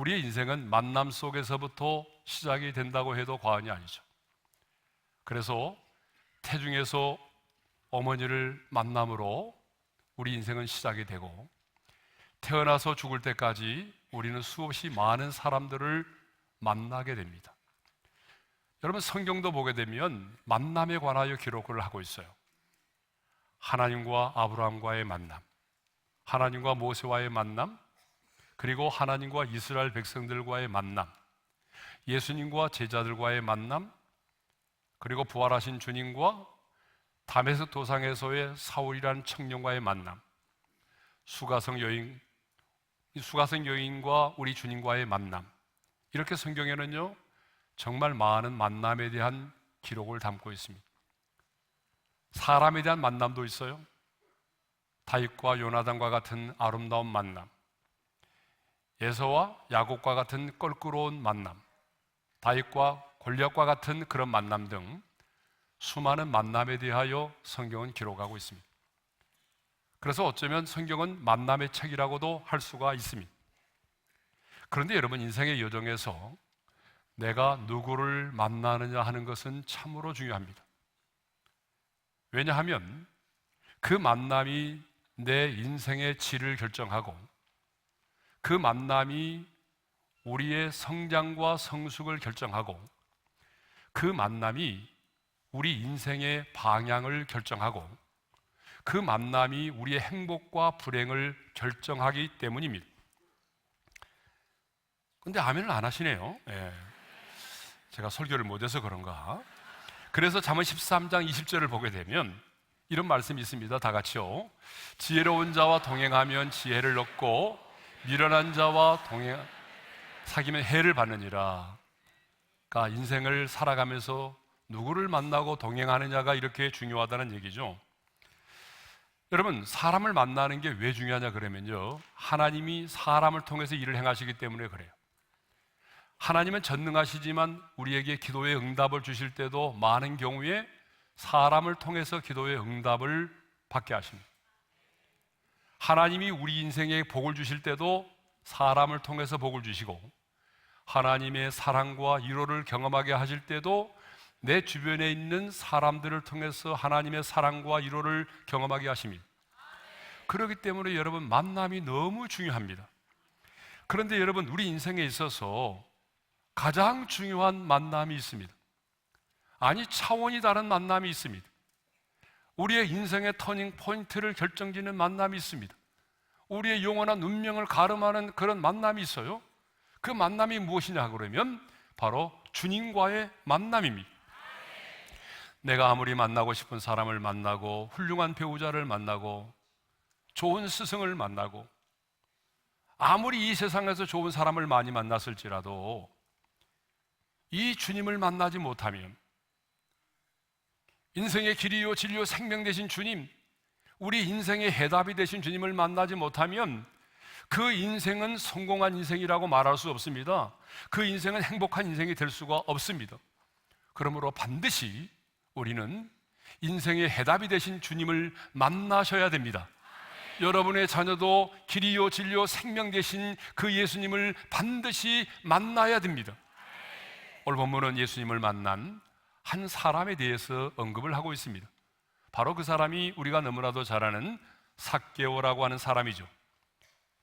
우리의 인생은 만남 속에서부터 시작이 된다고 해도 과언이 아니죠. 그래서 태중에서 어머니를 만남으로 우리 인생은 시작이 되고, 태어나서 죽을 때까지 우리는 수없이 많은 사람들을 만나게 됩니다. 여러분, 성경도 보게 되면 만남에 관하여 기록을 하고 있어요. 하나님과 아브라함과의 만남, 하나님과 모세와의 만남, 그리고 하나님과 이스라엘 백성들과의 만남, 예수님과 제자들과의 만남, 그리고 부활하신 주님과 다메섹 도상에서의 사울이라는 청년과의 만남, 수가성 여인과 우리 주님과의 만남, 이렇게 성경에는요 정말 많은 만남에 대한 기록을 담고 있습니다. 사람에 대한 만남도 있어요. 다윗과 요나단과 같은 아름다운 만남, 에서와 야곱과 같은 껄끄러운 만남, 다윗과 골리앗과 같은 그런 만남 등 수많은 만남에 대하여 성경은 기록하고 있습니다. 그래서 어쩌면 성경은 만남의 책이라고도 할 수가 있습니다. 그런데 여러분, 인생의 여정에서 내가 누구를 만나느냐 하는 것은 참으로 중요합니다. 왜냐하면 그 만남이 내 인생의 질을 결정하고, 그 만남이 우리의 성장과 성숙을 결정하고, 그 만남이 우리 인생의 방향을 결정하고, 그 만남이 우리의 행복과 불행을 결정하기 때문입니다. 근데 아멘을 안 하시네요. 제가 설교를 못해서 그런가? 그래서 잠언 13장 20절을 보게 되면 이런 말씀이 있습니다. 다 같이요. 지혜로운 자와 동행하면 지혜를 얻고 미련한 자와 사귀면 해를 받느니라. 그러니까 인생을 살아가면서 누구를 만나고 동행하느냐가 이렇게 중요하다는 얘기죠. 여러분, 사람을 만나는 게 왜 중요하냐 그러면요, 하나님이 사람을 통해서 일을 행하시기 때문에 그래요. 하나님은 전능하시지만 우리에게 기도의 응답을 주실 때도 많은 경우에 사람을 통해서 기도의 응답을 받게 하십니다. 하나님이 우리 인생에 복을 주실 때도 사람을 통해서 복을 주시고, 하나님의 사랑과 위로를 경험하게 하실 때도 내 주변에 있는 사람들을 통해서 하나님의 사랑과 위로를 경험하게 하십니다. 그렇기 때문에 여러분, 만남이 너무 중요합니다. 그런데 여러분, 우리 인생에 있어서 가장 중요한 만남이 있습니다. 아니, 차원이 다른 만남이 있습니다. 우리의 인생의 터닝 포인트를 결정짓는 만남이 있습니다. 우리의 영원한 운명을 가름하는 그런 만남이 있어요. 그 만남이 무엇이냐 그러면 바로 주님과의 만남입니다. 내가 아무리 만나고 싶은 사람을 만나고, 훌륭한 배우자를 만나고, 좋은 스승을 만나고, 아무리 이 세상에서 좋은 사람을 많이 만났을지라도 이 주님을 만나지 못하면, 인생의 길이요 진리요 생명 되신 주님, 우리 인생의 해답이 되신 주님을 만나지 못하면 그 인생은 성공한 인생이라고 말할 수 없습니다. 그 인생은 행복한 인생이 될 수가 없습니다. 그러므로 반드시 우리는 인생의 해답이 되신 주님을 만나셔야 됩니다. 여러분의 자녀도 길이요 진리요 생명 되신 그 예수님을 반드시 만나야 됩니다. 오늘 본문은 예수님을 만난 한 사람에 대해서 언급을 하고 있습니다. 바로 그 사람이 우리가 너무나도 잘 아는 삭개오라고 하는 사람이죠.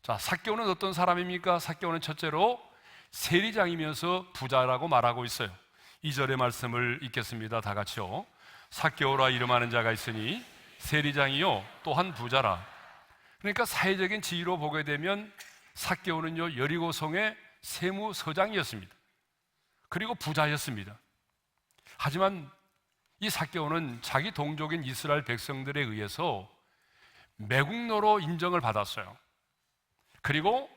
자, 삭개오는 어떤 사람입니까? 삭개오는 첫째로 세리장이면서 부자라고 말하고 있어요. 2절의 말씀을 읽겠습니다. 다 같이요. 삭개오라 이름하는 자가 있으니 세리장이요 또한 부자라. 그러니까 사회적인 지위로 보게 되면 삭개오는요 여리고성의 세무서장이었습니다. 그리고 부자였습니다. 하지만 이 삭개오는 자기 동족인 이스라엘 백성들에 의해서 매국노로 인정을 받았어요. 그리고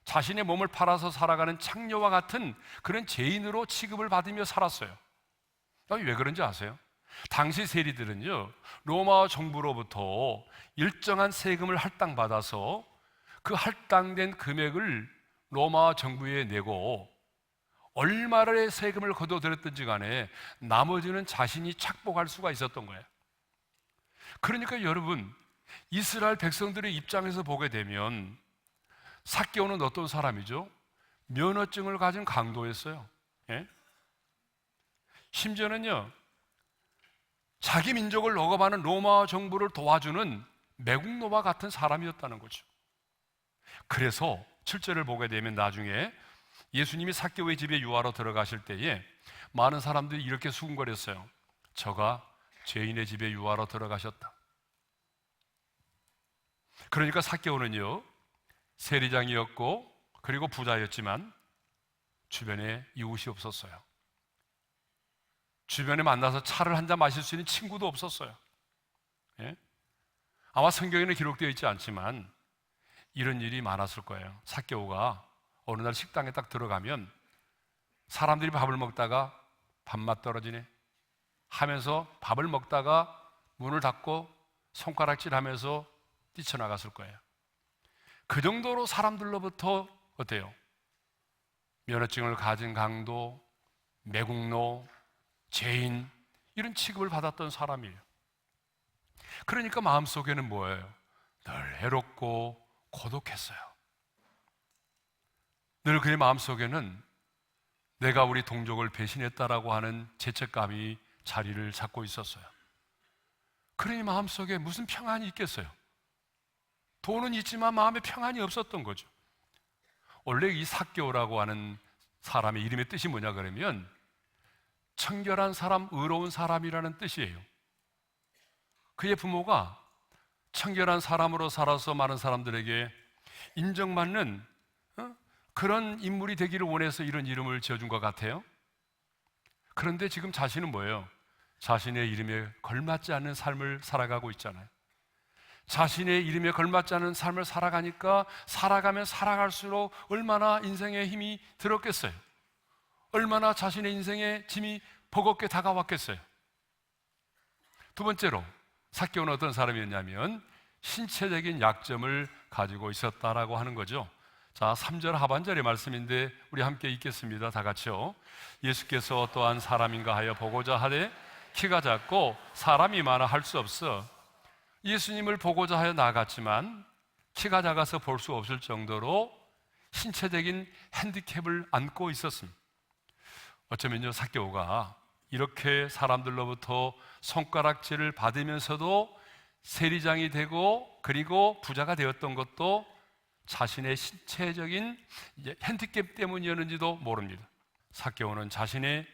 자신의 몸을 팔아서 살아가는 창녀와 같은 그런 죄인으로 취급을 받으며 살았어요. 왜 그런지 아세요? 당시 세리들은요 로마 정부로부터 일정한 세금을 할당받아서 그 할당된 금액을 로마 정부에 내고 얼마의 세금을 거둬들였든지 간에 나머지는 자신이 착복할 수가 있었던 거예요. 그러니까 여러분, 이스라엘 백성들의 입장에서 보게 되면 삭개오는 어떤 사람이죠? 면허증을 가진 강도였어요. 예? 심지어는요, 자기 민족을 억압하는 로마 정부를 도와주는 매국노와 같은 사람이었다는 거죠. 그래서 7절을 보게 되면 나중에 예수님이 삭개오의 집에 유하러 들어가실 때에 많은 사람들이 이렇게 수군거렸어요. 저가 죄인의 집에 유하러 들어가셨다. 그러니까 삭개오는요, 세리장이었고 그리고 부자였지만 주변에 이웃이 없었어요. 주변에 만나서 차를 한 잔 마실 수 있는 친구도 없었어요. 예? 아마 성경에는 기록되어 있지 않지만 이런 일이 많았을 거예요. 삭개오가 어느 날 식당에 딱 들어가면 사람들이 밥을 먹다가 밥맛 떨어지네 하면서 밥을 먹다가 문을 닫고 손가락질하면서 뛰쳐나갔을 거예요. 그 정도로 사람들로부터 어때요? 면허증을 가진 강도, 매국노, 죄인, 이런 취급을 받았던 사람이에요. 그러니까 마음속에는 뭐예요? 늘 외롭고 고독했어요. 늘 그의 마음속에는 내가 우리 동족을 배신했다라고 하는 죄책감이 자리를 잡고 있었어요. 그러니 마음속에 무슨 평안이 있겠어요? 돈은 있지만 마음에 평안이 없었던 거죠. 원래 이 삭개오라고 하는 사람의 이름의 뜻이 뭐냐 그러면 청결한 사람, 의로운 사람이라는 뜻이에요. 그의 부모가 청결한 사람으로 살아서 많은 사람들에게 인정받는 그런 인물이 되기를 원해서 이런 이름을 지어준 것 같아요. 그런데 지금 자신은 뭐예요? 자신의 이름에 걸맞지 않는 삶을 살아가고 있잖아요. 자신의 이름에 걸맞지 않은 삶을 살아가니까 살아가면 살아갈수록 얼마나 인생에 힘이 들었겠어요. 얼마나 자신의 인생에 짐이 버겁게 다가왔겠어요. 두 번째로 삭개오는 어떤 사람이었냐면 신체적인 약점을 가지고 있었다라고 하는 거죠. 자, 3절 하반절의 말씀인데 우리 함께 읽겠습니다. 다 같이요. 예수께서 또한 사람인가 하여 보고자 하되 키가 작고 사람이 많아 할 수 없어. 예수님을 보고자 하여 나아갔지만 키가 작아서 볼 수 없을 정도로 신체적인 핸디캡을 안고 있었습니다. 어쩌면요, 삭개오가 이렇게 사람들로부터 손가락질을 받으면서도 세리장이 되고 그리고 부자가 되었던 것도 자신의 신체적인 핸디캡 때문이었는지도 모릅니다. 삭개오는 자신의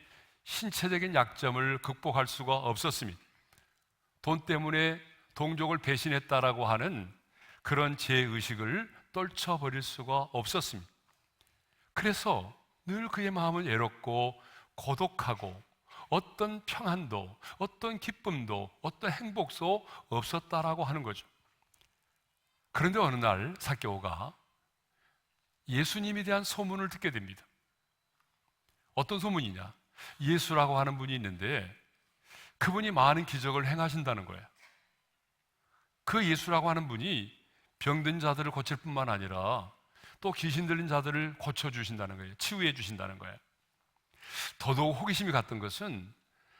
신체적인 약점을 극복할 수가 없었습니다. 돈 때문에 동족을 배신했다라고 하는 그런 죄의식을 떨쳐버릴 수가 없었습니다. 그래서 늘 그의 마음은 외롭고 고독하고 어떤 평안도, 어떤 기쁨도, 어떤 행복도 없었다라고 하는 거죠. 그런데 어느 날 삭개오가 예수님에 대한 소문을 듣게 됩니다. 어떤 소문이냐? 예수라고 하는 분이 있는데 그분이 많은 기적을 행하신다는 거예요. 그 예수라고 하는 분이 병든 자들을 고칠 뿐만 아니라 또 귀신 들린 자들을 고쳐주신다는 거예요. 치유해 주신다는 거예요. 더더욱 호기심이 갔던 것은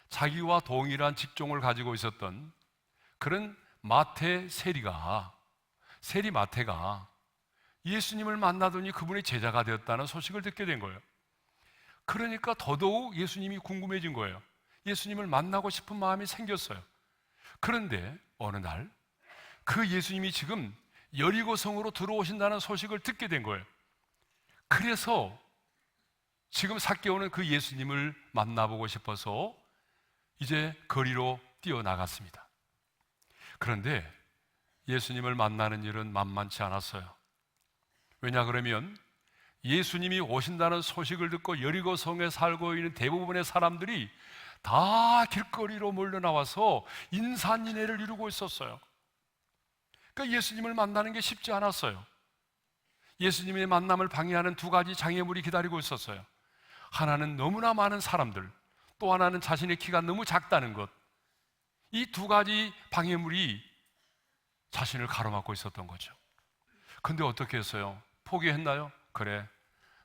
자기와 동일한 직종을 가지고 있었던 그런 마태 세리 마태가 예수님을 만나더니 그분의 제자가 되었다는 소식을 듣게 된 거예요. 그러니까 더더욱 예수님이 궁금해진 거예요. 예수님을 만나고 싶은 마음이 생겼어요. 그런데 어느 날 그 예수님이 지금 여리고성으로 들어오신다는 소식을 듣게 된 거예요. 그래서 지금 삭개오는 그 예수님을 만나보고 싶어서 이제 거리로 뛰어나갔습니다. 그런데 예수님을 만나는 일은 만만치 않았어요. 왜냐 그러면 예수님이 오신다는 소식을 듣고 여리고성에 살고 있는 대부분의 사람들이 다 길거리로 몰려나와서 인산인해를 이루고 있었어요. 그러니까 예수님을 만나는 게 쉽지 않았어요. 예수님의 만남을 방해하는 두 가지 장애물이 기다리고 있었어요. 하나는 너무나 많은 사람들, 또 하나는 자신의 키가 너무 작다는 것. 이 두 가지 방해물이 자신을 가로막고 있었던 거죠. 근데 어떻게 했어요? 포기했나요? 그래,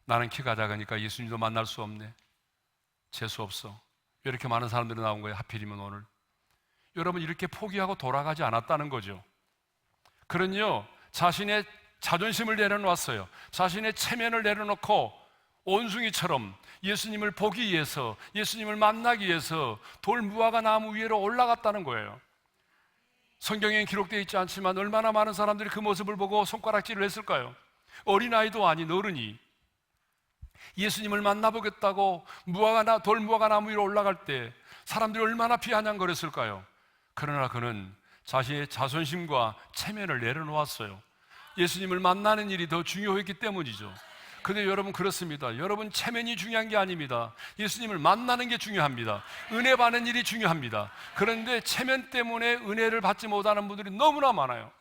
나는 키가 작으니까 예수님도 만날 수 없네. 재수 없어. 왜 이렇게 많은 사람들이 나온 거예요? 하필이면 오늘. 여러분, 이렇게 포기하고 돌아가지 않았다는 거죠. 그런요, 자신의 자존심을 내려놓았어요. 자신의 체면을 내려놓고 원숭이처럼 예수님을 보기 위해서, 예수님을 만나기 위해서 돌무화과 나무 위로 올라갔다는 거예요. 성경에 기록되어 있지 않지만 얼마나 많은 사람들이 그 모습을 보고 손가락질을 했을까요? 어린아이도 아닌 어른이 예수님을 만나보겠다고 돌무화과 나무 위로 올라갈 때 사람들이 얼마나 비아냥거렸을까요? 그러나 그는 자신의 자존심과 체면을 내려놓았어요. 예수님을 만나는 일이 더 중요했기 때문이죠. 근데 여러분, 그렇습니다. 여러분, 체면이 중요한 게 아닙니다. 예수님을 만나는 게 중요합니다. 은혜 받는 일이 중요합니다. 그런데 체면 때문에 은혜를 받지 못하는 분들이 너무나 많아요.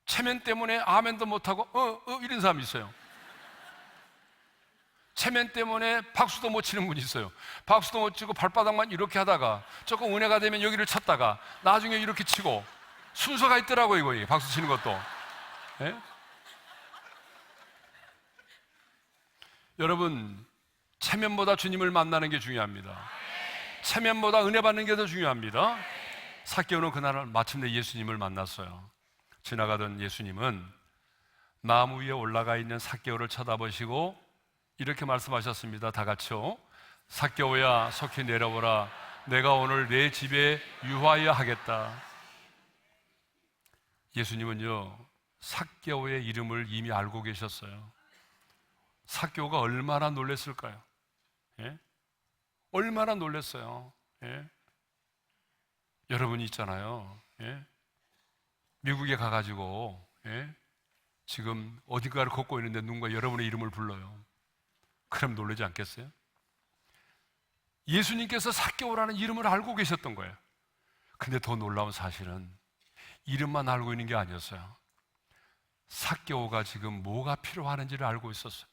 체면 때문에 아멘도 못하고 이런 사람이 있어요. 체면 때문에 박수도 못 치는 분이 있어요. 박수도 못 치고 발바닥만 이렇게 하다가 조금 은혜가 되면 여기를 쳤다가 나중에 이렇게 치고, 순서가 있더라고요. 이거 박수 치는 것도. 예? 여러분, 체면보다 주님을 만나는 게 중요합니다. 체면보다 은혜 받는 게 더 중요합니다. 삭개오는 그날 마침내 예수님을 만났어요. 지나가던 예수님은 나무 위에 올라가 있는 삭개오를 쳐다보시고 이렇게 말씀하셨습니다. 다 같이요. 삭개오야, 속히 내려오라. 내가 오늘 내 집에 유하여 하겠다. 예수님은요, 삭개오의 이름을 이미 알고 계셨어요. 삭개오가 얼마나 놀랐을까요? 예? 얼마나 놀랐어요. 예? 여러분이 있잖아요. 예? 미국에 가가지고 지금 어딘가를 걷고 있는데 누군가 여러분의 이름을 불러요. 그럼 놀라지 않겠어요? 예수님께서 삭개오라는 이름을 알고 계셨던 거예요. 근데 더 놀라운 사실은 이름만 알고 있는 게 아니었어요. 삭개오가 지금 뭐가 필요하는지를 알고 있었어요.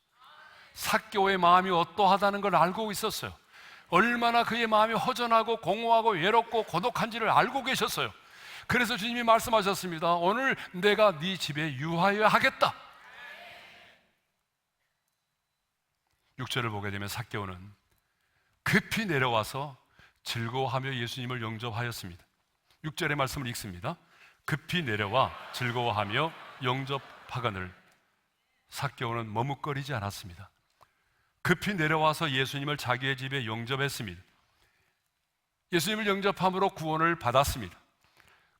삭개오의 마음이 어떠하다는 걸 알고 있었어요. 얼마나 그의 마음이 허전하고 공허하고 외롭고 고독한지를 알고 계셨어요. 그래서 주님이 말씀하셨습니다. 오늘 내가 네 집에 유하여 하겠다. 6절을 보게 되면 삭개오는 급히 내려와서 즐거워하며 예수님을 영접하였습니다. 6절의 말씀을 읽습니다. 급히 내려와 즐거워하며 영접하거늘. 삭개오는 머뭇거리지 않았습니다. 급히 내려와서 예수님을 자기의 집에 영접했습니다. 예수님을 영접함으로 구원을 받았습니다.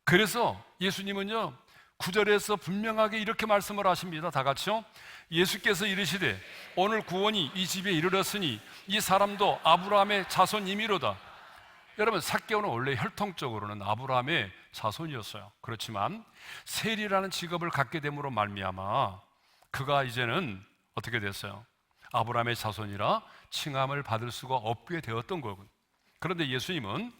그래서 예수님은요, 9절에서 분명하게 이렇게 말씀을 하십니다. 다 같이요. 예수께서 이르시되 오늘 구원이 이 집에 이르렀으니 이 사람도 아브라함의 자손이미로다. 여러분, 삭개오는 원래 혈통적으로는 아브라함의 자손이었어요. 그렇지만 세리라는 직업을 갖게 됨으로 말미암아 그가 이제는 어떻게 됐어요? 아브라함의 자손이라 칭함을 받을 수가 없게 되었던 거군요. 그런데 예수님은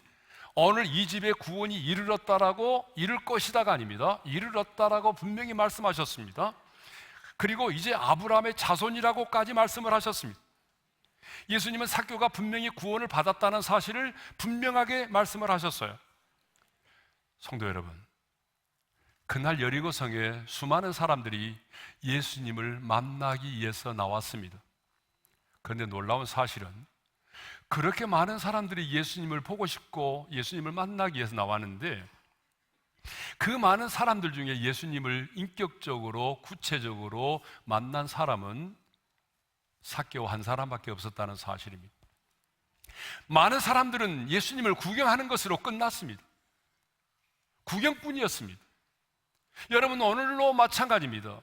오늘 이 집에 구원이 이르렀다라고, 이를 것이다가 아닙니다. 이르렀다라고 분명히 말씀하셨습니다. 그리고 이제 아브라함의 자손이라고까지 말씀을 하셨습니다. 예수님은 삭개오가 분명히 구원을 받았다는 사실을 분명하게 말씀을 하셨어요. 성도 여러분, 그날 여리고성에 수많은 사람들이 예수님을 만나기 위해서 나왔습니다. 그런데 놀라운 사실은 그렇게 많은 사람들이 예수님을 보고 싶고 예수님을 만나기 위해서 나왔는데 그 많은 사람들 중에 예수님을 인격적으로 구체적으로 만난 사람은 삭개오 한 사람밖에 없었다는 사실입니다. 많은 사람들은 예수님을 구경하는 것으로 끝났습니다. 구경뿐이었습니다. 여러분, 오늘도 마찬가지입니다.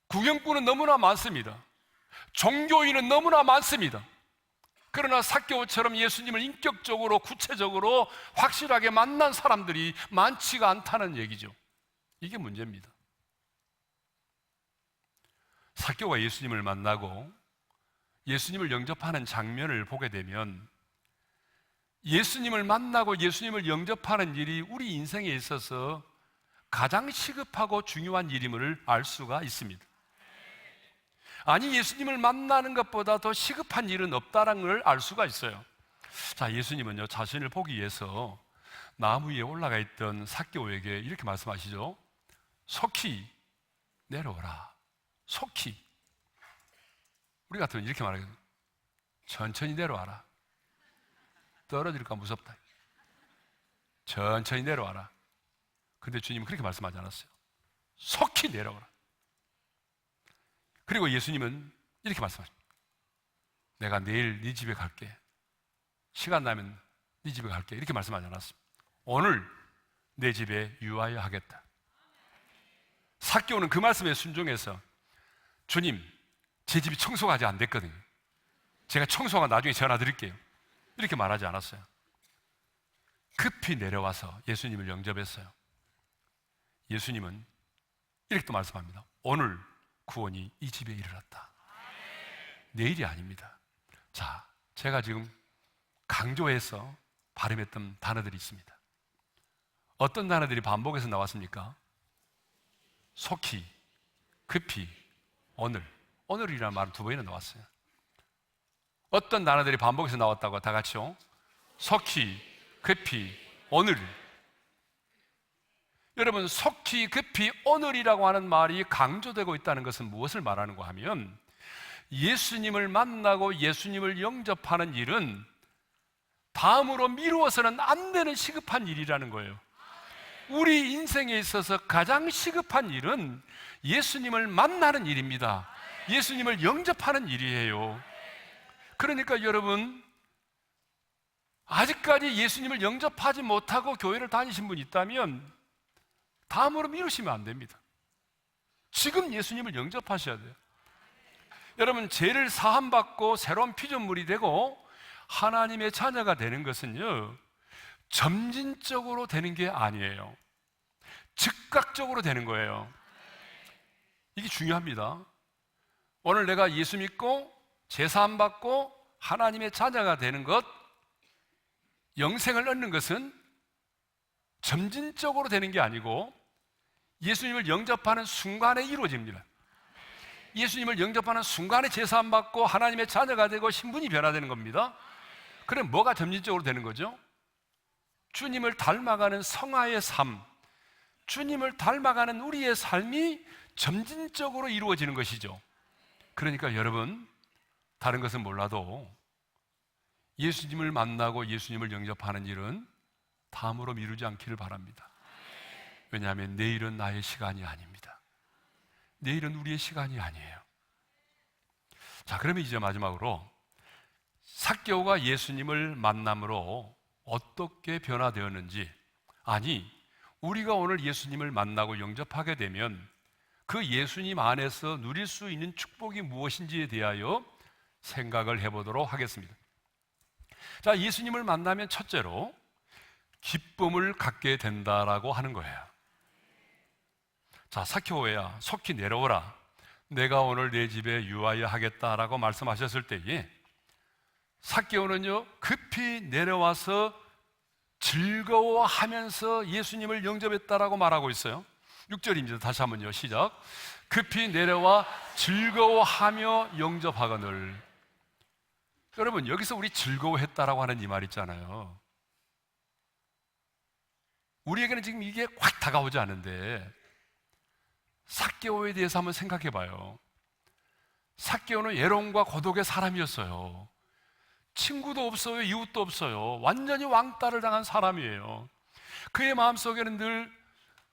구경꾼은 너무나 많습니다. 종교인은 너무나 많습니다. 그러나 삭개오처럼 예수님을 인격적으로 구체적으로 확실하게 만난 사람들이 많지가 않다는 얘기죠. 이게 문제입니다. 삭개오가 예수님을 만나고 예수님을 영접하는 장면을 보게 되면 예수님을 만나고 예수님을 영접하는 일이 우리 인생에 있어서 가장 시급하고 중요한 일임을 알 수가 있습니다. 아니, 예수님을 만나는 것보다 더 시급한 일은 없다는 걸 알 수가 있어요. 자, 예수님은요, 자신을 보기 위해서 나무 위에 올라가 있던 삭개오에게 이렇게 말씀하시죠. 속히 내려오라. 속히. 우리 같으면 이렇게 말하거든요. 천천히 내려와라. 떨어질까 무섭다. 천천히 내려와라. 근데 주님은 그렇게 말씀하지 않았어요. 속히 내려오라. 그리고 예수님은 이렇게 말씀하십니다. 내가 내일 네 집에 갈게. 시간 나면 네 집에 갈게. 이렇게 말씀하지 않았습니다. 오늘 내 집에 유하여 하겠다. 삭개오는 그 말씀에 순종해서 주님, 제 집이 청소가 아직 안 됐거든요. 제가 청소가 나중에 전화 드릴게요. 이렇게 말하지 않았어요. 급히 내려와서 예수님을 영접했어요. 예수님은 이렇게 또 말씀합니다. 오늘 구원이 이 집에 이르렀다. 내일이 아닙니다. 자, 제가 지금 강조해서 발음했던 단어들이 있습니다. 어떤 단어들이 반복해서 나왔습니까? 속히, 급히, 오늘. 오늘이라는 말은 두 번이나 나왔어요. 어떤 단어들이 반복해서 나왔다고 다 같이요? 속히, 급히, 오늘. 여러분, 속히, 급히, 오늘이라고 하는 말이 강조되고 있다는 것은 무엇을 말하는가 하면 예수님을 만나고 예수님을 영접하는 일은 다음으로 미루어서는 안 되는 시급한 일이라는 거예요. 우리 인생에 있어서 가장 시급한 일은 예수님을 만나는 일입니다. 예수님을 영접하는 일이에요. 그러니까 여러분, 아직까지 예수님을 영접하지 못하고 교회를 다니신 분이 있다면 다음으로 미루시면 안 됩니다. 지금 예수님을 영접하셔야 돼요. 여러분, 죄를 사함받고 새로운 피조물이 되고 하나님의 자녀가 되는 것은요, 점진적으로 되는 게 아니에요. 즉각적으로 되는 거예요. 이게 중요합니다. 오늘 내가 예수 믿고 제사함 받고 하나님의 자녀가 되는 것, 영생을 얻는 것은 점진적으로 되는 게 아니고 예수님을 영접하는 순간에 이루어집니다. 예수님을 영접하는 순간에 제사함 받고 하나님의 자녀가 되고 신분이 변화되는 겁니다. 그럼 뭐가 점진적으로 되는 거죠? 주님을 닮아가는 성화의 삶, 주님을 닮아가는 우리의 삶이 점진적으로 이루어지는 것이죠. 그러니까 여러분, 다른 것은 몰라도 예수님을 만나고 예수님을 영접하는 일은 다음으로 미루지 않기를 바랍니다. 왜냐하면 내일은 나의 시간이 아닙니다. 내일은 우리의 시간이 아니에요. 자, 그러면 이제 마지막으로 삭개오가 예수님을 만남으로 어떻게 변화되었는지, 아니 우리가 오늘 예수님을 만나고 영접하게 되면 그 예수님 안에서 누릴 수 있는 축복이 무엇인지에 대하여 생각을 해보도록 하겠습니다. 자, 예수님을 만나면 첫째로 기쁨을 갖게 된다라고 하는 거예요. 자, 삭개오야, 속히 내려오라. 내가 오늘 내 집에 유하여 하겠다라고 말씀하셨을 때에 삭개오는요, 급히 내려와서 즐거워하면서 예수님을 영접했다라고 말하고 있어요. 6절입니다. 다시 한번요, 시작. 급히 내려와 즐거워하며 영접하거늘. 여러분, 여기서 우리 즐거워했다라고 하는 이 말 있잖아요. 우리에게는 지금 이게 확 다가오지 않은데 삭개오에 대해서 한번 생각해 봐요. 삭개오는 외로움과 고독의 사람이었어요. 친구도 없어요, 이웃도 없어요. 완전히 왕따를 당한 사람이에요. 그의 마음속에는 늘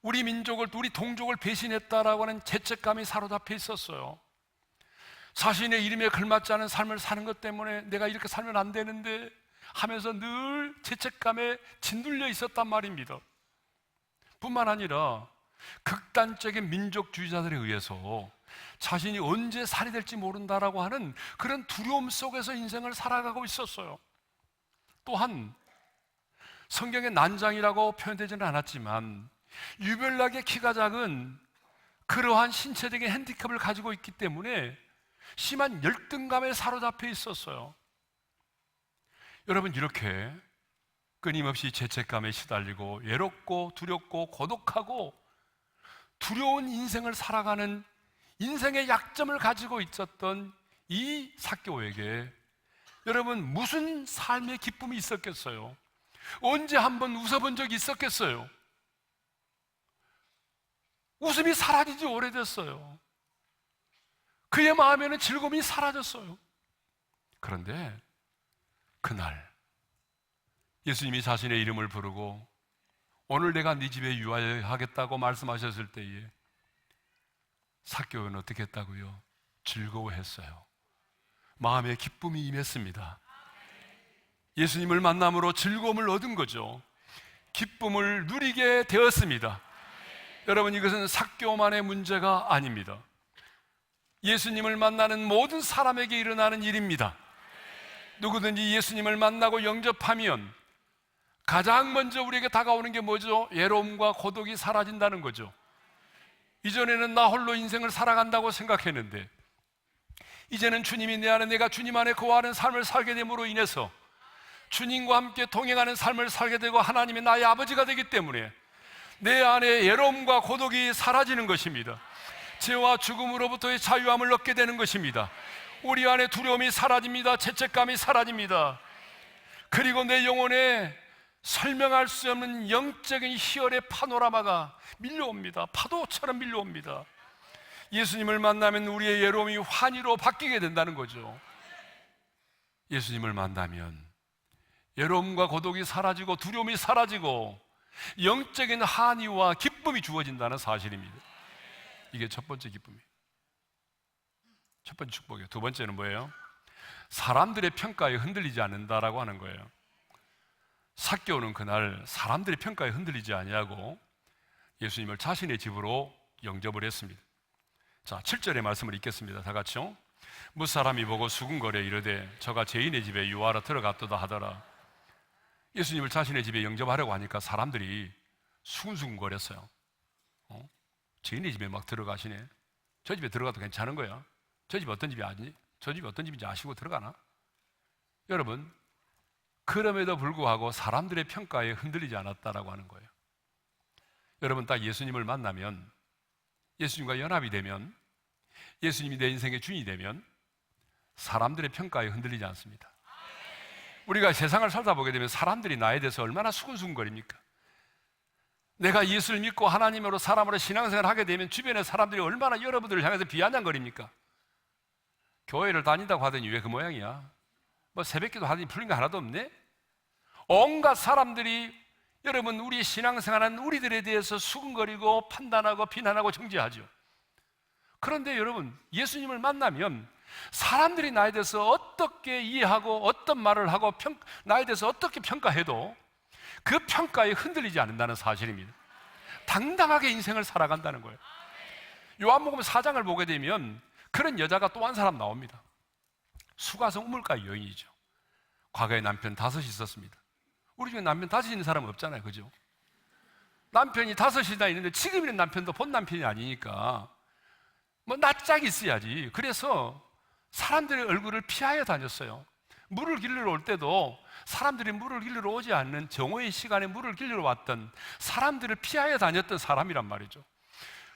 우리 민족을, 우리 동족을 배신했다라고 하는 죄책감이 사로잡혀 있었어요. 자신의 이름에 걸맞지 않은 삶을 사는 것 때문에 내가 이렇게 살면 안 되는데 하면서 늘 죄책감에 짓눌려 있었단 말입니다. 뿐만 아니라 극단적인 민족주의자들에 의해서 자신이 언제 살이 될지 모른다라고 하는 그런 두려움 속에서 인생을 살아가고 있었어요. 또한 성경의 난장이라고 표현되지는 않았지만 유별나게 키가 작은 그러한 신체적인 핸디캡을 가지고 있기 때문에 심한 열등감에 사로잡혀 있었어요. 여러분, 이렇게 끊임없이 죄책감에 시달리고 외롭고 두렵고 고독하고 두려운 인생을 살아가는 인생의 약점을 가지고 있었던 이 삭개오에게 여러분, 무슨 삶의 기쁨이 있었겠어요? 언제 한번 웃어본 적이 있었겠어요? 웃음이 사라진 지 오래됐어요. 그의 마음에는 즐거움이 사라졌어요. 그런데 그날 예수님이 자신의 이름을 부르고 오늘 내가 네 집에 유하여 하겠다고 말씀하셨을 때에 삭개오는 어떻게 했다고요? 즐거워했어요. 마음에 기쁨이 임했습니다. 예수님을 만남으로 즐거움을 얻은 거죠. 기쁨을 누리게 되었습니다. 여러분, 이것은 삭개오만의 문제가 아닙니다. 예수님을 만나는 모든 사람에게 일어나는 일입니다. 누구든지 예수님을 만나고 영접하면 가장 먼저 우리에게 다가오는 게 뭐죠? 외로움과 고독이 사라진다는 거죠. 이전에는 나 홀로 인생을 살아간다고 생각했는데 이제는 주님이 내 안에, 내가 주님 안에 거하는 삶을 살게 됨으로 인해서 주님과 함께 동행하는 삶을 살게 되고 하나님이 나의 아버지가 되기 때문에 내 안에 외로움과 고독이 사라지는 것입니다. 죄와 죽음으로부터의 자유함을 얻게 되는 것입니다. 우리 안에 두려움이 사라집니다. 죄책감이 사라집니다. 그리고 내 영혼에 설명할 수 없는 영적인 희열의 파노라마가 밀려옵니다. 파도처럼 밀려옵니다. 예수님을 만나면 우리의 외로움이 환희로 바뀌게 된다는 거죠. 예수님을 만나면 외로움과 고독이 사라지고 두려움이 사라지고 영적인 한의와 기쁨이 주어진다는 사실입니다. 이게 첫 번째 기쁨이에요. 첫 번째 축복이에요. 두 번째는 뭐예요? 사람들의 평가에 흔들리지 않는다라고 하는 거예요. 삭개오는 그날 사람들의 평가에 흔들리지 아니하고 예수님을 자신의 집으로 영접을 했습니다. 자, 7절의 말씀을 읽겠습니다. 다 같이요. 무사람이 보고 수군거려 이르되 저가 죄인의 집에 유하러 들어갔도다 하더라. 예수님을 자신의 집에 영접하려고 하니까 사람들이 수군수군거렸어요. 죄인의 집에 막 들어가시네. 저 집에 들어가도 괜찮은 거야. 저 집 어떤 집이 아니지? 저 집이 어떤 집인지 아시고 들어가나? 여러분, 그럼에도 불구하고 사람들의 평가에 흔들리지 않았다라고 하는 거예요. 여러분, 딱 예수님을 만나면, 예수님과 연합이 되면, 예수님이 내 인생의 주인이 되면 사람들의 평가에 흔들리지 않습니다. 우리가 세상을 살다 보게 되면 사람들이 나에 대해서 얼마나 수근수근거립니까? 내가 예수를 믿고 하나님으로 사람으로 신앙생활을 하게 되면 주변의 사람들이 얼마나 여러분들을 향해서 비아냥거립니까? 교회를 다닌다고 하더니 왜 그 모양이야? 뭐 새벽기도 하더니 풀린 거 하나도 없네? 온갖 사람들이 여러분 우리 신앙생활하는 우리들에 대해서 수근거리고 판단하고 비난하고 정죄하죠. 그런데 여러분, 예수님을 만나면 사람들이 나에 대해서 어떻게 이해하고 어떤 말을 하고 나에 대해서 어떻게 평가해도 그 평가에 흔들리지 않는다는 사실입니다. 당당하게 인생을 살아간다는 거예요. 요한복음 4장을 보게 되면 그런 여자가 또 한 사람 나옵니다. 수가성 우물가 여인이죠. 과거에 남편 5이 있었습니다. 우리 중에 남편 5 있는 사람은 없잖아요, 그죠? 남편이 5이나 있는데 지금 있는 남편도 본 남편이 아니니까 뭐 낯짝이 있어야지. 그래서 사람들의 얼굴을 피하여 다녔어요. 물을 길르러 올 때도 사람들이 물을 길르러 오지 않는 정오의 시간에 물을 길르러 왔던 사람들을 피하여 다녔던 사람이란 말이죠.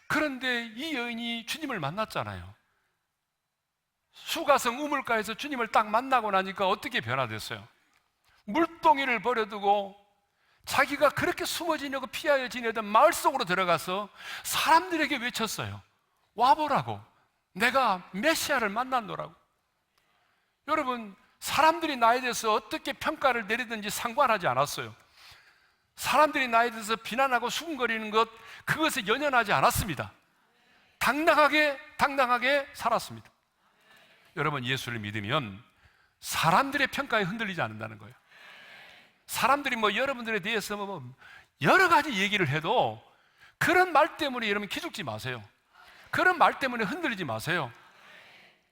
그런데 이 여인이 주님을 만났잖아요. 수가성 우물가에서 주님을 딱 만나고 나니까 어떻게 변화됐어요? 물동이를 버려두고 자기가 그렇게 숨어 지내고 피하여 지내던 마을 속으로 들어가서 사람들에게 외쳤어요. 와보라고. 내가 메시아를 만났노라고. 여러분, 사람들이 나에 대해서 어떻게 평가를 내리든지 상관하지 않았어요. 사람들이 나에 대해서 비난하고 수군거리는 것, 그것에 연연하지 않았습니다. 당당하게 살았습니다. 여러분, 예수를 믿으면 사람들의 평가에 흔들리지 않는다는 거예요. 사람들이 뭐 여러분들에 대해서 뭐 여러 가지 얘기를 해도 그런 말 때문에 여러분 기죽지 마세요. 그런 말 때문에 흔들리지 마세요.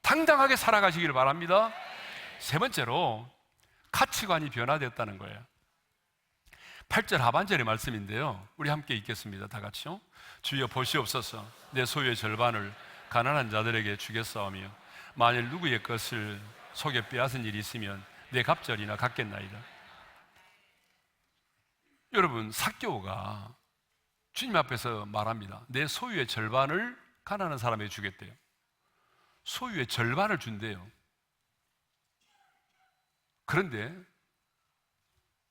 당당하게 살아가시기를 바랍니다. 세 번째로 가치관이 변화됐다는 거예요. 8절 하반절의 말씀인데요, 우리 함께 읽겠습니다. 다 같이요. 주여 보시옵소서. 내 소유의 절반을 가난한 자들에게 주겠사오며 만일 누구의 것을 속여 빼앗은 일이 있으면 내 갑절이나 갚겠나이다. 여러분, 삭개오가 주님 앞에서 말합니다. 내 소유의 절반을 가난한 사람에게 주겠대요. 소유의 절반을 준대요. 그런데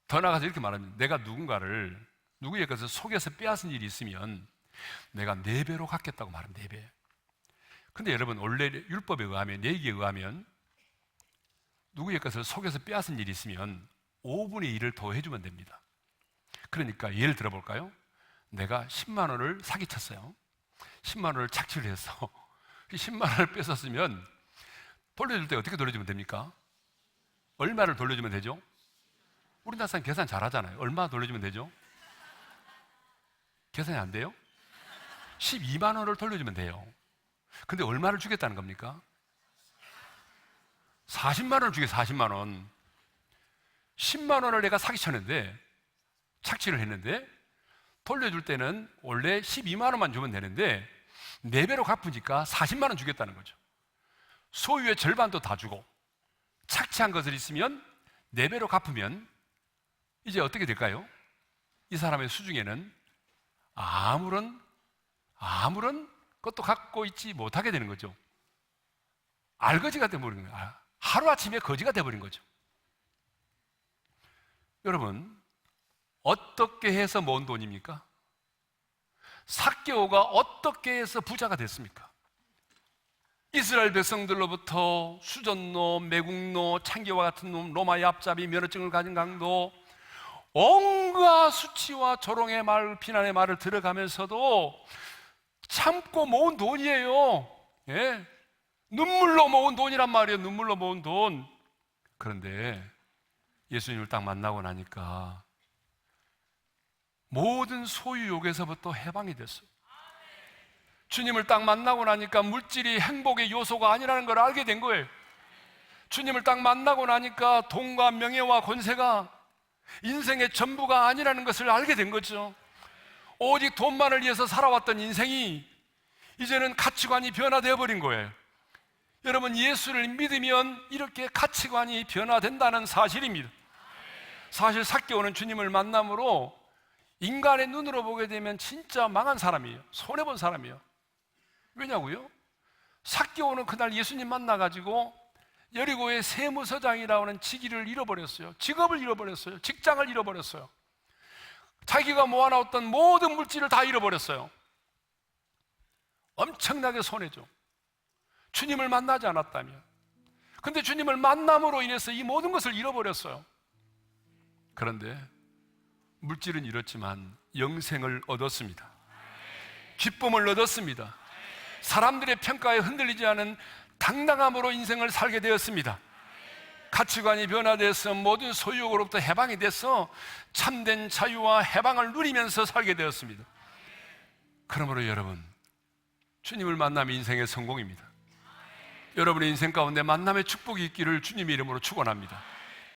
더 나아가서 이렇게 말합니다. 내가 누구의 것을 속여서 빼앗은 일이 있으면 내가 4배로 갚겠다고 말합니다. 4배. 근데 여러분, 원래 율법에 의하면, 예기에 의하면 누구의 것을 속여서 빼앗은 일이 있으면 5분의 1을 더해주면 됩니다. 그러니까 예를 들어볼까요? 내가 10만 원을 사기쳤어요. 10만 원을 착취를 해서 그 10만 원을 뺏었으면 돌려줄 때 어떻게 돌려주면 됩니까? 얼마를 돌려주면 되죠? 우리나라 사람 계산 잘하잖아요. 얼마 돌려주면 되죠? 계산이 안 돼요? 12만 원을 돌려주면 돼요. 근데 얼마를 주겠다는 겁니까? 40만 원을 주게, 40만 원. 10만 원을 내가 사기쳤는데, 착취를 했는데, 돌려줄 때는 원래 12만 원만 주면 되는데 4배로 갚으니까 40만 원 주겠다는 거죠. 소유의 절반도 다 주고 착취한 것을 있으면 4배로 갚으면 이제 어떻게 될까요? 이 사람의 수중에는 아무런 것도 갖고 있지 못하게 되는 거죠. 알거지가 되어버린 거예요. 하루아침에 거지가 되어버린 거죠. 여러분, 어떻게 해서 모은 돈입니까? 삭개오가 어떻게 해서 부자가 됐습니까? 이스라엘 백성들로부터 수전노, 매국노, 창기와 같은 놈, 로마의 앞잡이, 면허증을 가진 강도, 온갖 수치와 조롱의 말, 비난의 말을 들어가면서도 참고 모은 돈이에요. 예? 눈물로 모은 돈이란 말이에요. 눈물로 모은 돈. 그런데 예수님을 딱 만나고 나니까 모든 소유욕에서부터 해방이 됐어요. 주님을 딱 만나고 나니까 물질이 행복의 요소가 아니라는 걸 알게 된 거예요. 주님을 딱 만나고 나니까 돈과 명예와 권세가 인생의 전부가 아니라는 것을 알게 된 거죠. 오직 돈만을 위해서 살아왔던 인생이 이제는 가치관이 변화되어 버린 거예요. 여러분, 예수를 믿으면 이렇게 가치관이 변화된다는 사실입니다. 사실 삭개오는 주님을 만남으로 인간의 눈으로 보게 되면 진짜 망한 사람이에요. 손해본 사람이에요. 왜냐고요? 삭개오는 그날 예수님 만나가지고 여리고의 세무서장이라고 하는 직위를 잃어버렸어요. 직업을 잃어버렸어요. 직장을 잃어버렸어요. 자기가 모아놨던 모든 물질을 다 잃어버렸어요. 엄청나게 손해죠. 주님을 만나지 않았다면. 근데 주님을 만남으로 인해서 이 모든 것을 잃어버렸어요. 그런데 물질은 잃었지만 영생을 얻었습니다. 기쁨을 얻었습니다. 사람들의 평가에 흔들리지 않은 당당함으로 인생을 살게 되었습니다. 가치관이 변화돼서 모든 소유욕으로부터 해방이 돼서 참된 자유와 해방을 누리면서 살게 되었습니다. 그러므로 여러분, 주님을 만나면 인생의 성공입니다. 여러분의 인생 가운데 만남의 축복이 있기를 주님의 이름으로 축원합니다.